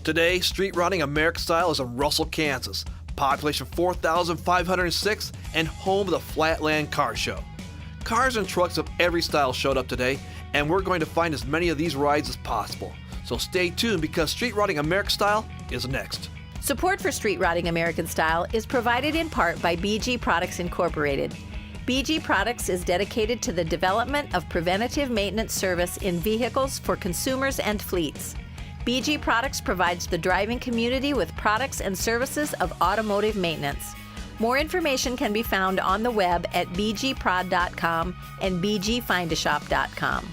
Today, Street Rotting American Style is in Russell, Kansas, population 4,506, and home of the Flatland Car Show. Cars and trucks of every style showed up today, and we're going to find as many of these rides as possible. So stay tuned because Street Rotting American Style is next. Support for Street Rotting American Style is provided in part by BG Products Incorporated. BG Products is dedicated to the development of preventative maintenance service in vehicles for consumers and fleets. BG Products provides the driving community with products and services of automotive maintenance. More information can be found on the web at bgprod.com and bgfindashop.com.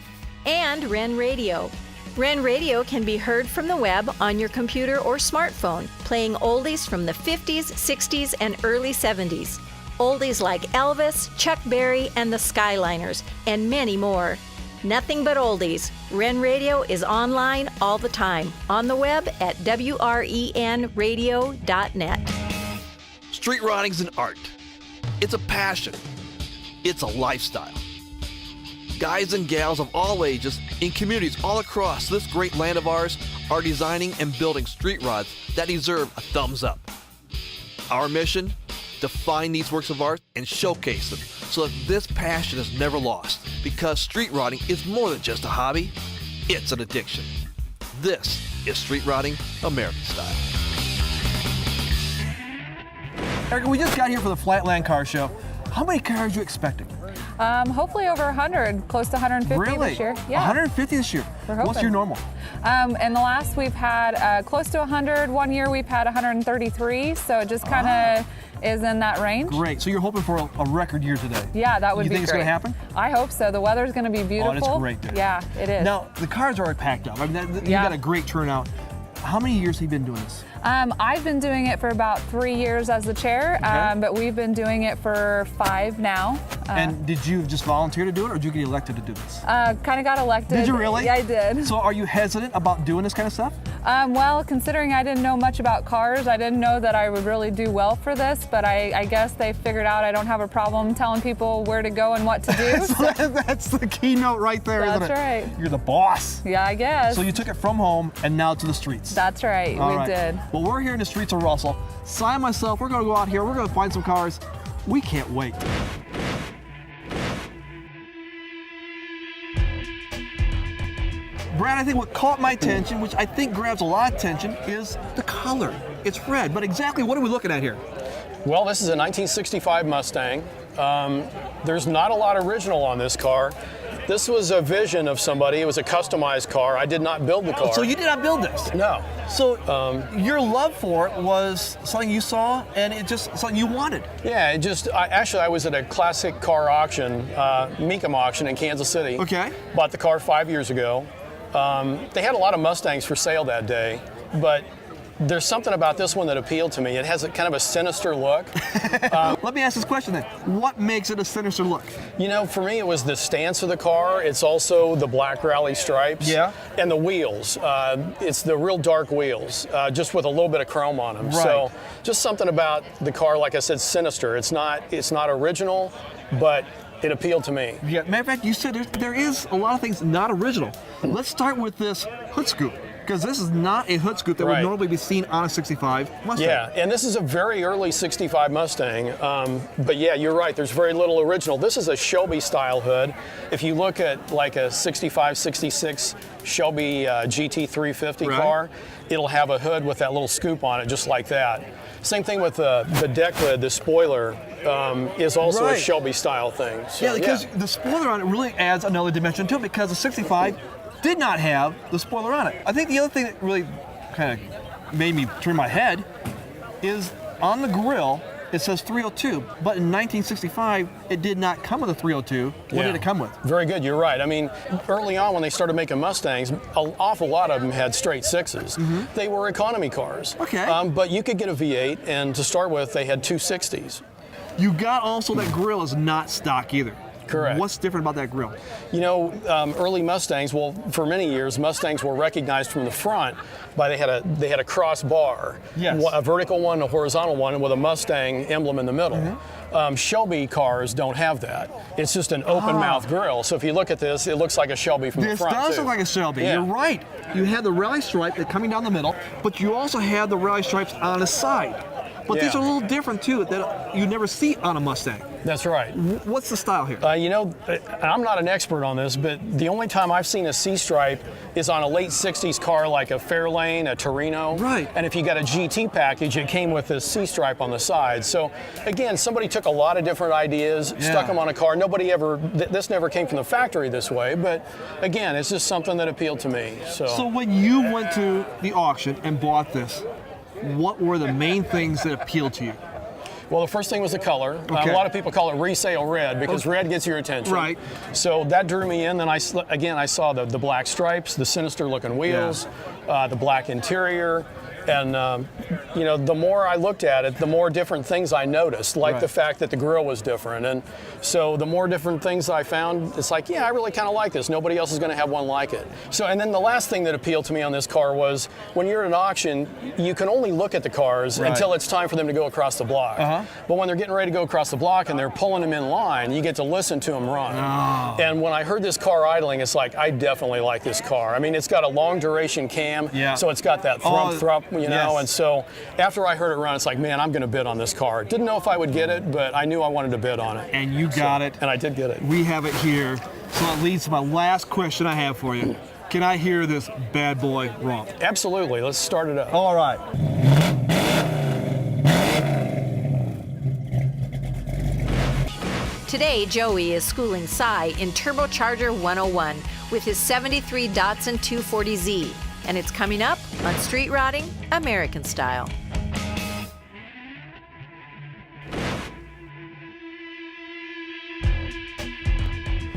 And Ren Radio. Ren Radio can be heard from the web on your computer or smartphone, playing oldies from the 50s, 60s, and early 70s. Oldies like Elvis, Chuck Berry, and the Skyliners, and many more. Nothing but oldies. Ren Radio is online all the time, on the web at wrenradio.net. Street rotting's an art. It's a passion. It's a lifestyle. Guys and gals of all ages in communities all across this great land of ours are designing and building street rods that deserve a thumbs up. Our mission? To find these works of art and showcase them so that this passion is never lost, because street rotting is more than just a hobby, it's an addiction. This is Street Rotting American Style. Erica, we just got here for the Flatland Car Show. How many cars are you expecting? Hopefully over 100, close to 150 Really? this year. Yeah. 150 this year. We're hoping. What's your normal? In the last, we've had close to 100. One year we've had 133, so it just kind of is in that range. Great. So you're hoping for a record year today? Yeah, that would be great. You think it's going to happen? I hope so. The weather's going to be beautiful. Oh, it's great, dude. Yeah, it is. Now, the cars are already packed up. I mean, you got a great turnout. How many years have you been doing this? I've been doing it for about 3 years as the chair, but we've been doing it for 5 now. And did you just volunteer to do it, or did you get elected to do this? Kind of got elected. Did you really? Yeah, I did. So are you hesitant about doing this kind of stuff? Well, considering I didn't know much about cars, I didn't know that I would really do well for this, but I guess they figured out I don't have a problem telling people where to go and what to do. So that's the keynote right there, isn't it? That's right. You're the boss. Yeah, I guess. So you took it from home and now to the streets. That's right, we did. Well, we're here in the streets of Russell. Si and myself, we're going to go out here. We're going to find some cars. We can't wait. Brad, I think what caught my attention, which I think grabs a lot of attention, is the color. It's red, but exactly what are we looking at here? Well, this is a 1965 Mustang. There's not a lot original on this car. This was a vision of somebody. It was a customized car. I did not build the car. So you did not build this? No. So your love for it was something you saw and it just something you wanted? Yeah, I was at a classic car auction, Mecum auction in Kansas City. Okay. Bought the car 5 years ago. They had a lot of Mustangs for sale that day, but there's something about this one that appealed to me. It has a kind of a sinister look. Let me ask this question then. What makes it a sinister look? You know, for me, it was the stance of the car. It's also the black rally stripes. Yeah. And the wheels. It's the real dark wheels, just with a little bit of chrome on them. Right. So just something about the car, like I said, sinister. It's not original, but it appealed to me. Yeah, matter of fact, you said there is a lot of things not original. Let's start with this hood scoop, because this is not a hood scoop that would normally be seen on a 65 Mustang. Yeah, and this is a very early 65 Mustang, but yeah, you're right, there's very little original. This is a Shelby style hood. If you look at like a 65, 66 Shelby GT350 car, it'll have a hood with that little scoop on it, just like that. Same thing with the deck hood, the spoiler is also a Shelby style thing. So, yeah, because the spoiler on it really adds another dimension to it, because the 65 did not have the spoiler on it. I think the other thing that really kind of made me turn my head is on the grill, it says 302, but in 1965, it did not come with a 302. What did it come with? Very good, you're right. I mean, early on when they started making Mustangs, an awful lot of them had straight sixes. They were economy cars. Okay. But you could get a V8, and to start with, they had 260s. You got also that grill is not stock either. Correct. What's different about that grill? You know, early Mustangs, well, for many years, Mustangs were recognized from the front by they had a cross bar, Yes. a vertical one, a horizontal one, with a Mustang emblem in the middle. Shelby cars don't have that. It's just an open mouth grill. So if you look at this, it looks like a Shelby from the This front. does too. look like a Shelby. Yeah. You're right. You have the rally stripe that coming down the middle, but you also have the rally stripes on the side. But these Yeah. are a little different too that you never see on a Mustang. That's right. What's the style here? You know, I'm not an expert on this, but the only time I've seen a C-stripe is on a late 60s car like a Fairlane, a Torino. Right. And if you got a GT package, it came with this C-stripe on the side. So again, somebody took a lot of different ideas, stuck them on a car. Nobody ever, this never came from the factory this way, but again, it's just something that appealed to me. So when you went to the auction and bought this, what were the main things that appealed to you? Well, the first thing was the color. Okay. A lot of people call it resale red because red gets your attention. Right. So that drew me in. Then I saw the black stripes, the sinister looking wheels, the black interior. And you know, the more I looked at it, the more different things I noticed, like the fact that the grill was different. And so the more different things I found, it's like, yeah, I really kind of like this. Nobody else is going to have one like it. So, and then the last thing that appealed to me on this car was when you're at an auction, you can only look at the cars until it's time for them to go across the block. But when they're getting ready to go across the block and they're pulling them in line, you get to listen to them run. And when I heard this car idling, it's like, I definitely like this car. I mean, it's got a long duration cam, so it's got that thump, you know, and so after I heard it run, it's like, man, I'm going to bid on this car. Didn't know if I would get it, but I knew I wanted to bid on it. And you got it. And I did get it. We have it here. So that leads to my last question I have for you. Can I hear this bad boy romp? Absolutely. Let's start it up. All right. Today, Joey is schooling Cy in Turbocharger 101 with his 73 Datsun 240Z, and it's coming up on Street Rotting American Style.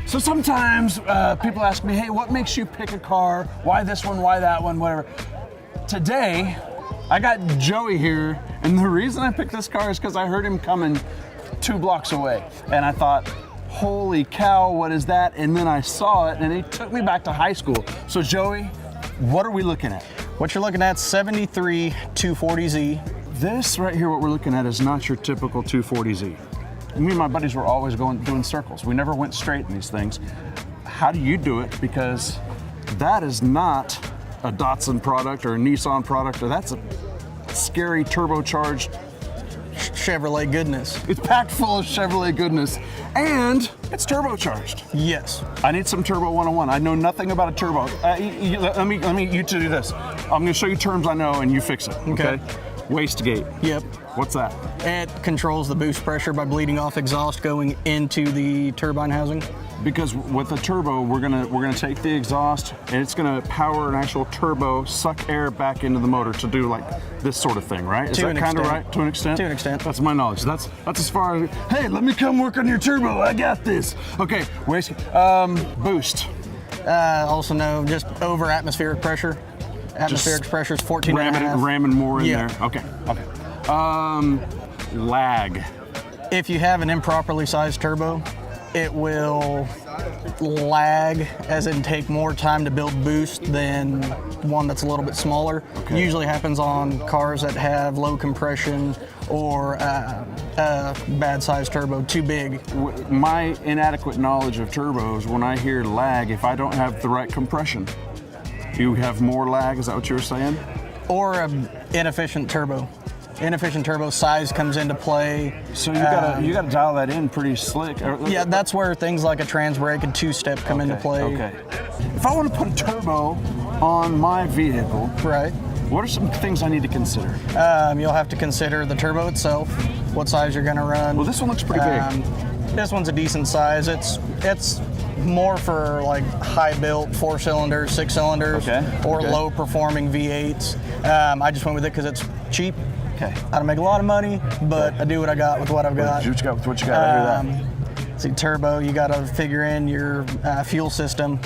So sometimes people ask me, hey, what makes you pick a car? Why this one? Why that one? Whatever. Today, I got Joey here, and the reason I picked this car is because I heard him coming 2 blocks away. And I thought, holy cow, what is that? And then I saw it, and it took me back to high school. So Joey, what are we looking at? What you're looking at, 73 240Z. This right here, what we're looking at is not your typical 240Z. Me and my buddies were always doing circles. We never went straight in these things. How do you do it? Because that is not a Datsun product or a Nissan product, or that's a scary turbocharged Chevrolet goodness. It's packed full of Chevrolet goodness, and it's turbocharged. Yes. I need some Turbo 101. I know nothing about a turbo. You two do this. I'm going to show you terms I know, and you fix it. Okay. Wastegate. Yep. What's that? It controls the boost pressure by bleeding off exhaust going into the turbine housing. Because with a turbo, we're gonna take the exhaust and it's gonna power an actual turbo, suck air back into the motor to do like this sort of thing, right? Is To that an kind of extent. right? To an extent. To an extent. That's my knowledge. That's as far as. Hey, let me come work on your turbo. I got this. Okay. Boost. Also know just over atmospheric pressure. Atmospheric pressure is 14 and a half. Ramming more in Yeah. there. Okay. Lag. If you have an improperly sized turbo, it will lag, as in take more time to build boost than one that's a little bit smaller. Okay. Usually happens on cars that have low compression or bad sized turbo, too big. My inadequate knowledge of turbos, when I hear lag, if I don't have the right compression, you have more lag. Is that what you were saying? Or an inefficient turbo. Inefficient turbo size comes into play. So you gotta dial that in pretty slick. Yeah, that's where things like a trans brake and two-step come into play. Okay. If I want to put a turbo on my vehicle, Right. what are some things I need to consider? You'll have to consider the turbo itself, what size you're gonna run. Well, this one looks pretty big. This one's a decent size. It's more for like high built 4 cylinders, 6 cylinders, or low performing V8s. I just went with it because it's cheap. Okay. I don't make a lot of money, but I do what I got with what I've got. What you got with what you got? I hear that. See, turbo, you got to figure in your fuel system,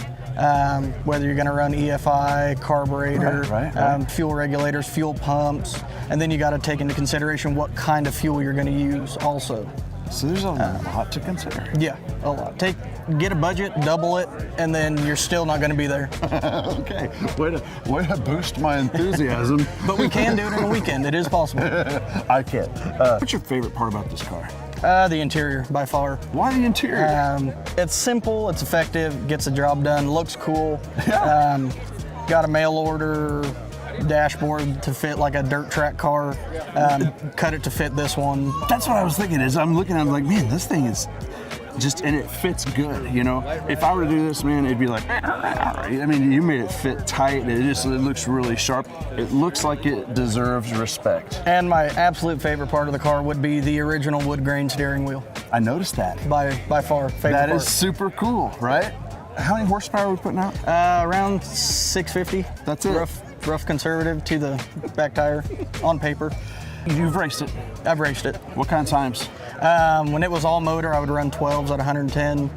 whether you're going to run EFI, carburetor, Right. fuel regulators, fuel pumps, and then you got to take into consideration what kind of fuel you're going to use also. So there's a lot to consider. Yeah, a lot. Get a budget, double it, and then you're still not going to be there. Okay, way to boost my enthusiasm. But we can do it in a weekend. It is possible. I can. What's your favorite part about this car? The interior, by far. Why the interior? It's simple, it's effective, gets the job done, looks cool. Got a mail order dashboard to fit like a dirt track car. Cut it to fit this one. That's what I was thinking. As I'm looking, I'm like, man, this thing is just, and it fits good, you know? If I were to do this, man, it'd be like, I mean, you made it fit tight. It looks really sharp. It looks like it deserves respect. And my absolute favorite part of the car would be the original wood grain steering wheel. I noticed that. By far, favorite That part. is super cool, right? How many horsepower are we putting out? Around 650. That's it. Rough conservative to the back tire on paper. You've raced it. I've raced it. What kind of times? When it was all motor, I would run 12s at 110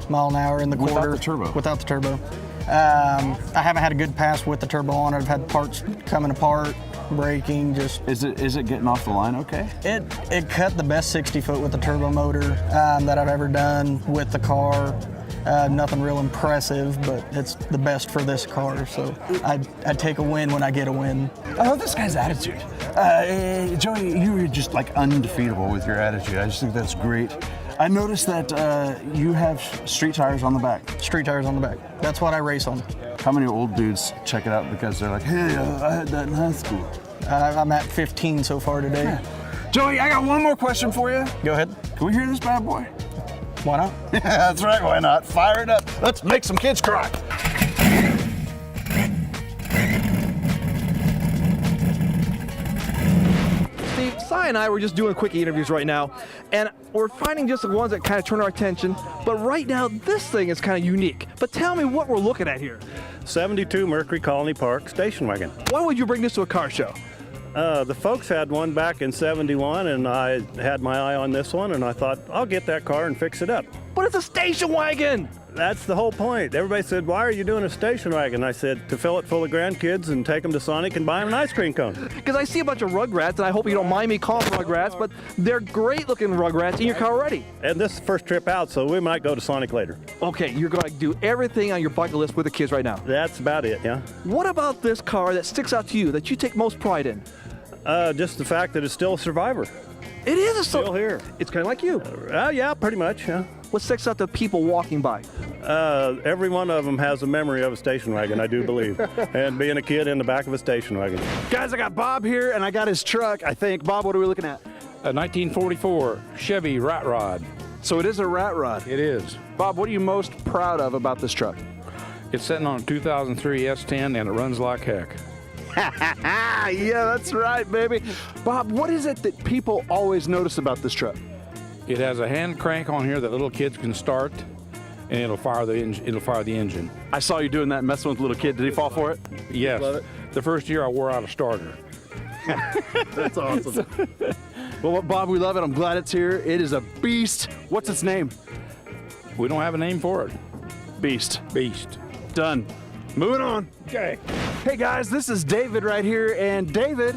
mile an hour in the quarter. Without the turbo? Without the turbo. I haven't had a good pass with the turbo on it. I've had parts coming apart, breaking, just... Is it getting off the line okay? It cut the best 60 foot with the turbo motor that I've ever done with the car. Nothing real impressive, but it's the best for this car, so I'd take a win when I get a win. I love this guy's attitude. Joey, you were just like undefeatable with your attitude. I just think that's great. I noticed that you have street tires on the back. Street tires on the back. That's what I race on. How many old dudes check it out because they're like, hey, I had that in high school? I'm at 15 so far today. Yeah. Joey, I got one more question for you. Go ahead. Can we hear this bad boy? Why not? Yeah, that's right, why not? Fire it up. Let's make some kids cry. Steve, Cy and I were just doing quickie interviews right now, and we're finding just the ones that kind of turn our attention. But right now, this thing is kind of unique. But tell me what we're looking at here. 72 Mercury Colony Park station wagon. Why would you bring this to a car show? The folks had one back in 71, and I had my eye on this one, and I thought, I'll get that car and fix it up. But it's a station wagon! That's the whole point. Everybody said, why are you doing a station wagon? I said, to fill it full of grandkids and take them to Sonic and buy them an ice cream cone. Because I see a bunch of Rugrats, and I hope you don't mind me calling them Rugrats, but they're great-looking Rugrats in your car already. And this is the first trip out, so we might go to Sonic later. Okay, you're going to do everything on your bucket list with the kids right now. That's about it, yeah. What about this car that sticks out to you, that you take most pride in? Just the fact that it's still a survivor. It is Still here. It's kind of like you. Yeah, pretty much, yeah. What sticks out to people walking by? Every one of them has a memory of a station wagon, I do believe, and being a kid in the back of a station wagon. Guys, I got Bob here, and I got his truck, I think. Bob, what are we looking at? A 1944 Chevy Rat Rod. So it is a rat rod. It is. Bob, what are you most proud of about this truck? It's sitting on a 2003 S10 and it runs like heck. Yeah, that's right, baby. Bob, what is it that people always notice about this truck? It has a hand crank on here that little kids can start, and it'll fire the engine. I saw you doing that, messing with the little kid. Did he fall for it? Yes. Love it. The first year I wore out a starter. That's awesome. Well, Bob, we love it. I'm glad it's here. It is a beast. What's its name? We don't have a name for it. Beast. Beast. Done. Moving on. Okay. Hey, guys, this is David right here. And David,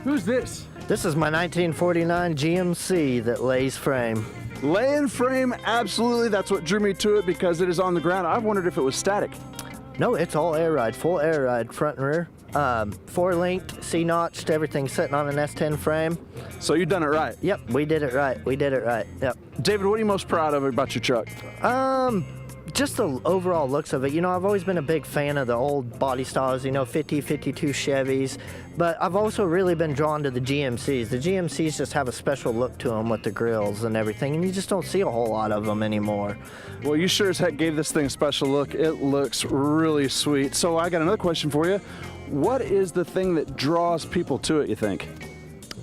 who's this? This is my 1949 GMC that lays frame. Laying frame, absolutely. That's what drew me to it because it is on the ground. I wondered if it was static. No, it's all air ride, full air ride, front and rear. 4-linked, C-notched, everything sitting on an S10 frame. So you done it right. Yep, we did it right. We did it right. Yep. David, what are you most proud of about your truck? Just the overall looks of it. You know, I've always been a big fan of the old body styles, you know, 50, 52 Chevys, but I've also really been drawn to the GMCs. The GMCs just have a special look to them with the grills and everything, and you just don't see a whole lot of them anymore. Well, you sure as heck gave this thing a special look. It looks really sweet. So I got another question for you. What is the thing that draws people to it, you think?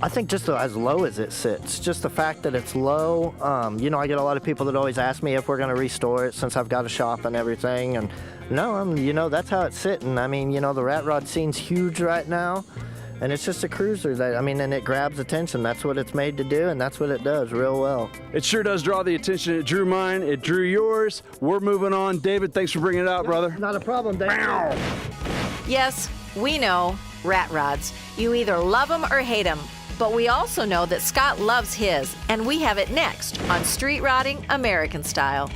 I think just as low as it sits, just the fact that it's low. You know, I get a lot of people that always ask me if we're going to restore it since I've got a shop and everything. And no, you know, that's how it's sitting. I mean, you know, the rat rod scene's huge right now. And it's just a cruiser that, I mean, and it grabs attention. That's what it's made to do, and that's what it does real well. It sure does draw the attention. It drew mine. It drew yours. We're moving on. David, thanks for bringing it out, brother. Not a problem, Dave. Yes, we know, rat rods. You either love them or hate them. But we also know that Scott loves his, and we have it next on Street Rodding American Style.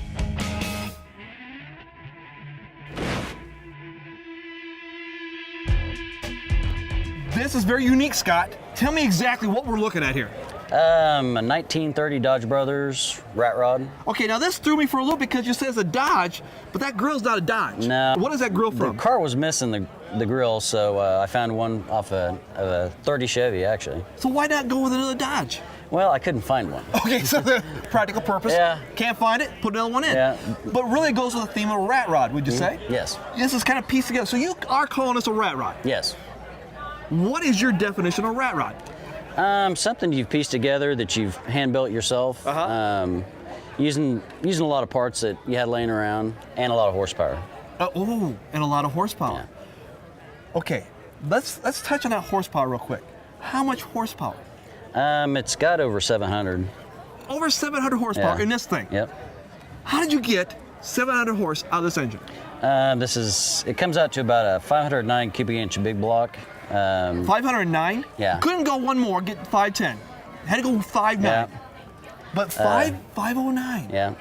This is very unique, Scott. Tell me exactly what we're looking at here. A 1930 Dodge Brothers rat rod. Okay, now this threw me for a loop because you said it's a Dodge, but that grill's not a Dodge. No. What is that grill from? The car was missing the grill, so I found one off a 30 Chevy, actually. So why not go with another Dodge? Well, I couldn't find one. Okay, so the practical purpose. Yeah. Can't find it, put another one in. Yeah. But really it goes with the theme of a rat rod, would you say? Yes. This is kind of pieced together. So you are calling this a rat rod. Yes. What is your definition of rat rod? Something you've pieced together that you've hand built yourself. Using a lot of parts that you had laying around and a lot of horsepower. And a lot of horsepower. Yeah. Okay, let's touch on that horsepower real quick. How much horsepower? It's got over 700. Over 700 horsepower in this thing. Yep. How did you get 700 horse out of this engine? It comes out to about a 509 cubic inch big block. 509? Yeah. Couldn't go one more, get 510. Had to go 5.9. Yeah. But 509. Yeah.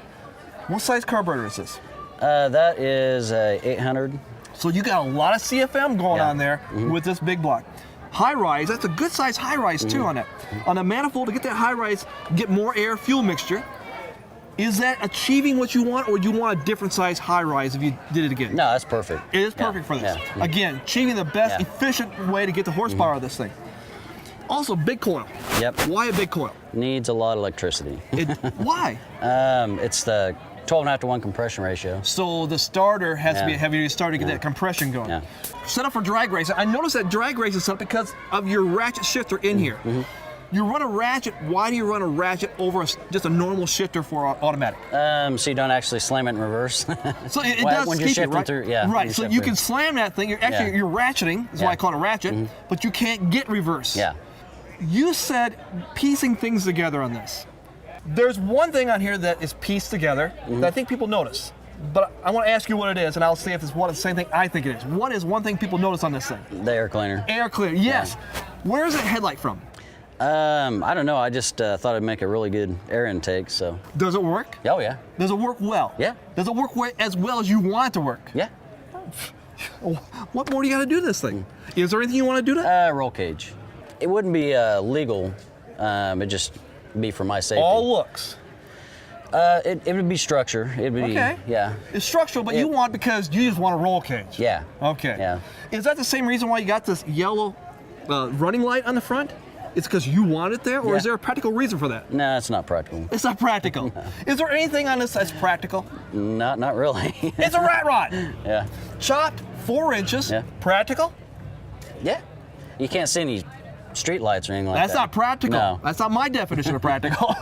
What size carburetor is this? That is a 800. So you got a lot of CFM going on there with this big block. High rise, that's a good size high rise too on that. On a manifold, to get that high rise, get more air fuel mixture. Is that achieving what you want, or do you want a different size high rise if you did it again? No, that's perfect. It is perfect for this. Yeah. Again, achieving the best efficient way to get the horsepower of this thing. Also, big coil. Yep. Why a big coil? Needs a lot of electricity. Why? It's the 12.5 to 1 compression ratio. So the starter has to be a heavier starter to get that compression going. Yeah. Set up for drag racing. I noticed that drag racing is set up because of your ratchet shifter in here. You run a ratchet. Why do you run a ratchet over just a normal shifter for automatic? So you don't actually slam it in reverse. So it does when you're keep shifting it, right? through, yeah. Right. So you can slam that thing. You're ratcheting. That's why I call it a ratchet. But you can't get reverse. Yeah. You said piecing things together on this. There's one thing on here that is pieced together that I think people notice. But I want to ask you what it is, and I'll see if it's the same thing I think it is. What is one thing people notice on this thing? The air cleaner. Air cleaner. Yes. Where is that headlight from? I don't know. I just thought it'd make a really good air intake. So. Does it work? Oh yeah. Does it work well? Yeah. Does it work as well as you want it to work? Yeah. What more do you got to do to this thing? Is there anything you want to do to it? Roll cage. It wouldn't be legal. It'd just be for my safety. All looks. It would be structure. It would be. Yeah. It's structural, but you want because you just want a roll cage. Yeah. Okay. Yeah. Is that the same reason why you got this yellow running light on the front? It's because you want it there, or is there a practical reason for that? No, it's not practical. It's not practical. No. Is there anything on this that's practical? Not really. It's a rat rod. Yeah. Chopped 4 inches. Yeah. Practical? Yeah. You can't see any street lights or anything like That's that. not practical. No. That's not my definition of practical.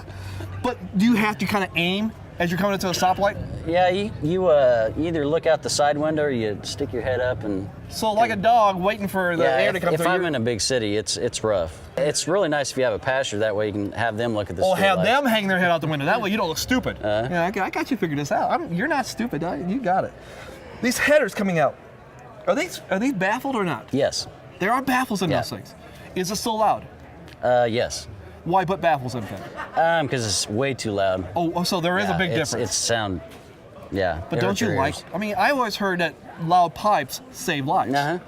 But do you have to kind of aim as you're coming into a stoplight? Yeah, you either look out the side window or you stick your head up and. So like a dog waiting for the air to come through. If I'm in a big city, it's rough. It's really nice if you have a passenger. That way you can have them look at the street have lights. them hang their head out the window. That way you don't look stupid. Yeah, I got you figured this out. You're not stupid. You got it. These headers coming out, are they baffled or not? Yes. There are baffles in those things. Is it so loud? Yes. Why put baffles in it? Because it's way too loud. Oh, so there is a big difference. It's sound. Yeah. But don't you like? I mean, I always heard that loud pipes save lives.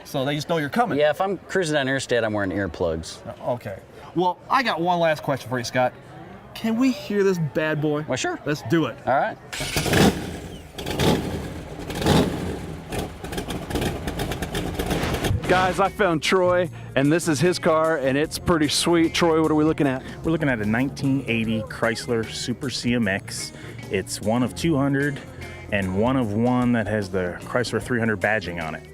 So they just know you're coming. Yeah, if I'm cruising down interstate, I'm wearing earplugs. Okay. Well, I got one last question for you, Scott. Can we hear this bad boy? Well, sure. Let's do it. All right. Guys, I found Troy, and this is his car, and it's pretty sweet. Troy, what are we looking at? We're looking at a 1980 Chrysler Super CMX. It's one of 200 and one of one that has the Chrysler 300 badging on it.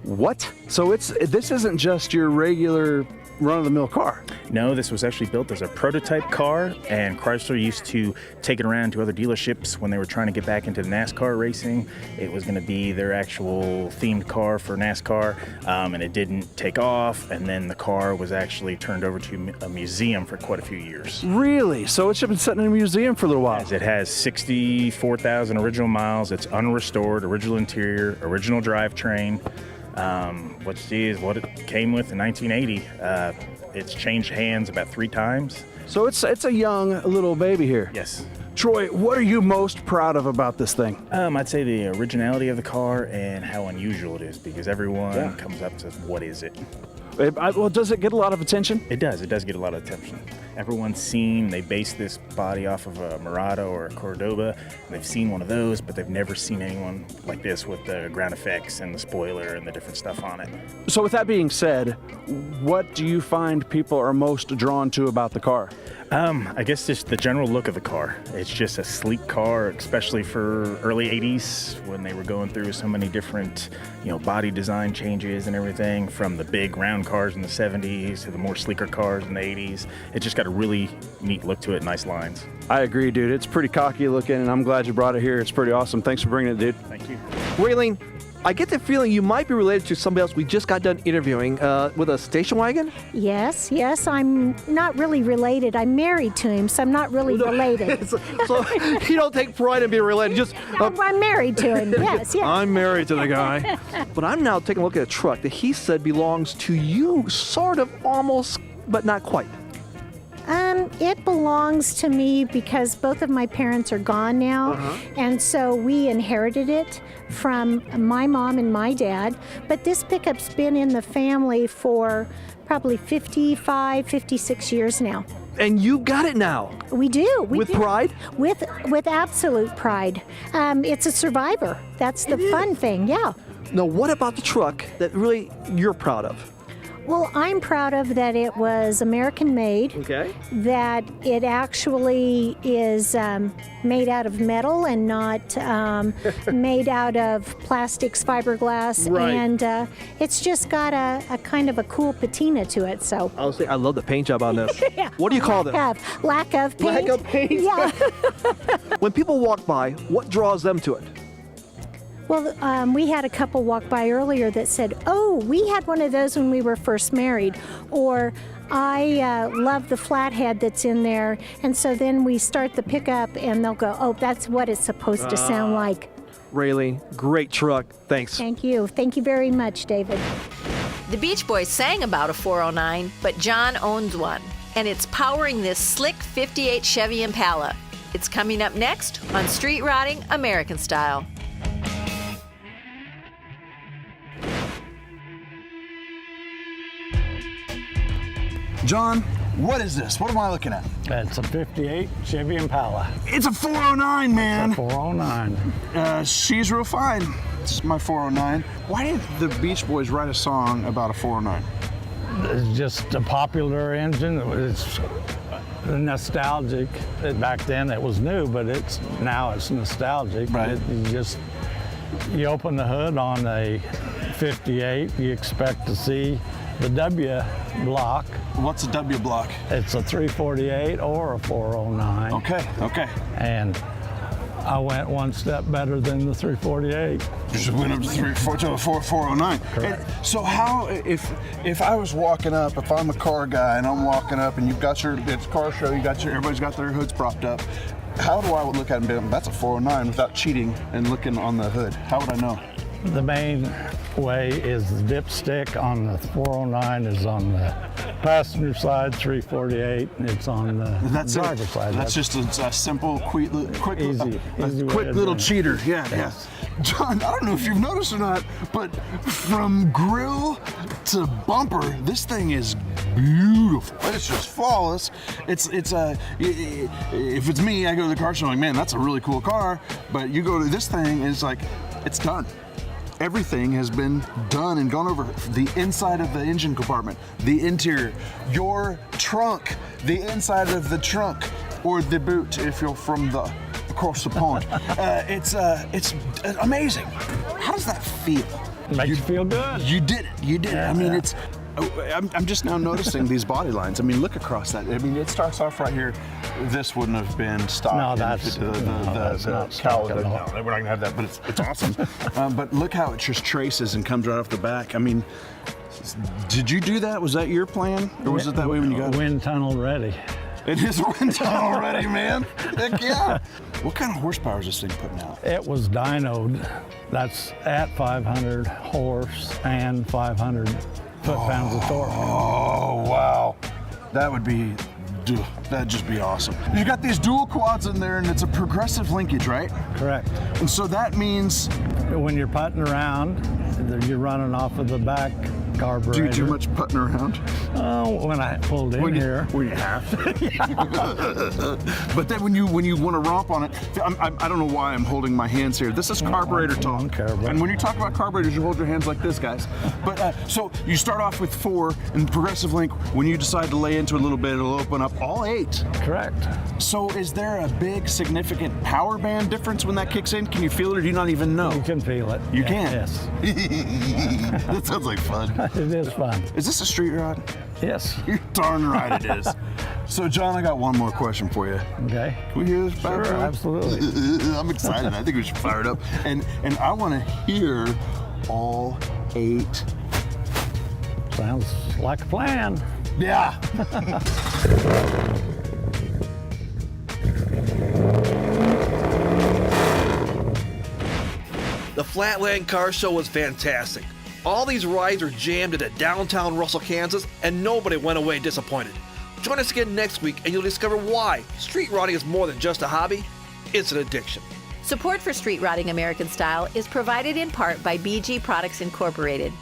What? So this isn't just your regular run-of-the-mill car? No, this was actually built as a prototype car, and Chrysler used to take it around to other dealerships when they were trying to get back into NASCAR racing. It was going to be their actual themed car for NASCAR, and it didn't take off, and then the car was actually turned over to a museum for quite a few years. Really? So it's been sitting in a museum for a little while? Yes, it has 64,000 original miles. It's unrestored, original interior, original drivetrain. What it came with in 1980. It's changed hands about 3 times. So it's a young little baby here. Yes. Troy, what are you most proud of about this thing? I'd say the originality of the car and how unusual it is, because everyone comes up to what is it. Well, does it get a lot of attention? It does. It does get a lot of attention. Everyone's seen, they base this body off of a Murata or a Cordoba. They've seen one of those, but they've never seen anyone like this with the ground effects and the spoiler and the different stuff on it. So with that being said, what do you find people are most drawn to about the car? I guess just the general look of the car. It's just a sleek car, especially for early 80s when they were going through so many different, body design changes and everything, from the big round cars in the 70s to the more sleeker cars in the 80s. It just got a really neat look to it, nice lines. I agree, dude. It's pretty cocky looking, and I'm glad you brought it here. It's pretty awesome. Thanks for bringing it, dude. Thank you. Raylene, I get the feeling you might be related to somebody else we just got done interviewing with a station wagon. Yes, I'm not really related. I'm married to him, so I'm not really related. so you don't take pride in being related. Just I'm married to him. Yes. I'm married to the guy. But I'm now taking a look at a truck that he said belongs to you, sort of, almost, but not quite. It belongs to me because both of my parents are gone now, and so we inherited it from my mom and my dad. But this pickup's been in the family for probably 55, 56 years now. And you got it now. We do. With pride? With absolute pride. It's a survivor. That's the fun thing, yeah. Now, what about the truck that really you're proud of? Well, I'm proud of that it was American made. Okay. That it actually is made out of metal and not made out of plastics, fiberglass. Right. And it's just got a kind of a cool patina to it. So I'll say I love the paint job on this. Yeah. What do you call this? Lack of paint. Lack of paint? Yeah. When people walk by, what draws them to it? Well, we had a couple walk by earlier that said, "Oh, we had one of those when we were first married," or "I love the flathead that's in there." And so then we start the pickup, and they'll go, "Oh, that's what it's supposed to sound like." Raylene, great truck. Thanks. Thank you. Thank you very much, David. The Beach Boys sang about a 409, but John owns one, and it's powering this slick 58 Chevy Impala. It's coming up next on Street Rotting American Style. John, what is this? What am I looking at? It's a 58 Chevy Impala. It's a 409, man. It's a 409. She's real fine. It's my 409. Why did the Beach Boys write a song about a 409? It's just a popular engine. It's nostalgic. Back then it was new, but now it's nostalgic. Right. You open the hood on a 58, you expect to see the W block. What's a W block? It's a 348 or a 409. Okay. And I went one step better than the 348. You just went up to a 409. Correct. So how, if I was walking up, if I'm a car guy and I'm walking up and you've got it's a car show, everybody's got their hoods propped up, how do I look at it and be, that's a 409 without cheating and looking on the hood? How would I know? The main way is the dipstick on the 409 is on the passenger side, 348 it's on the driver's side. That's just a simple, quick easy little cheater. Yeah. John, I don't know if you've noticed or not, but from grill to bumper, this thing is beautiful. It's just flawless. If it's me, I go to the car show, I'm like, man, that's a really cool car. But you go to this thing, and it's like, it's done. Everything has been done and gone over. The inside of the engine compartment, the interior, your trunk, the inside of the trunk, or the boot if you're from across the pond. It's amazing. How does that feel? Makes you feel good. You did it. Yeah, I mean, I'm just now noticing these body lines. I mean, look across that. I mean, it starts off right here. This wouldn't have been stock. No, that's not stock at all. No, we're not gonna have that, but it's awesome. But look how it just traces and comes right off the back. I mean, did you do that? Was that your plan, or was it that way when you got it? Wind tunnel ready. It is wind tunnel ready, man. Heck yeah. What kind of horsepower is this thing putting out? It was dynoed. That's at 500 horse and 500 foot-pounds of torque. Oh, wow. That'd just be awesome. You got these dual quads in there, and it's a progressive linkage, right? Correct. And so that means when you're putting around, you're running off of the back carburetor. Do you do much putting around? Oh, when I pulled in here. When you have to. But then when you want to romp on it, I don't know why I'm holding my hands here. This is carburetor talk. And when you talk about carburetors, you hold your hands like this, guys. But so you start off with 4, and Progressive Link, when you decide to lay into it a little bit, it'll open up all 8. Correct. So is there a big, significant power band difference when that kicks in? Can you feel it, or do you not even know? You can feel it. You can? Yes. That sounds like fun. It is fun. Is this a street rod? Yes. You're darn right it is. So, John, I got one more question for you. Okay. Can we hear this bad Sure, boy? absolutely. I'm excited. I think we should fire it up. And I want to hear all 8. Sounds like a plan. Yeah. The Flatland Car Show was fantastic. All these rides are jammed into downtown Russell, Kansas, and nobody went away disappointed. Join us again next week and you'll discover why street rodding is more than just a hobby, it's an addiction. Support for Street Rodding American Style is provided in part by BG Products Incorporated.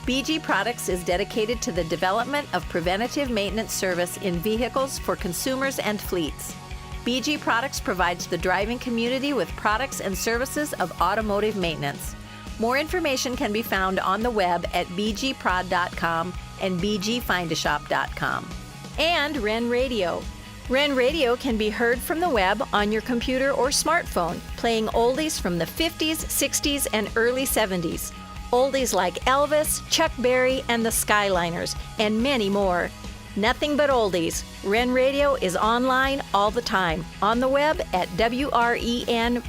BG Products is dedicated to the development of preventative maintenance service in vehicles for consumers and fleets. BG Products provides the driving community with products and services of automotive maintenance. More information can be found on the web at bgprod.com and bgfindashop.com. And Ren Radio. Ren Radio can be heard from the web on your computer or smartphone, playing oldies from the 50s, 60s, and early 70s. Oldies like Elvis, Chuck Berry, and the Skyliners, and many more. Nothing but oldies. Ren Radio is online all the time, on the web at wrenradio.net.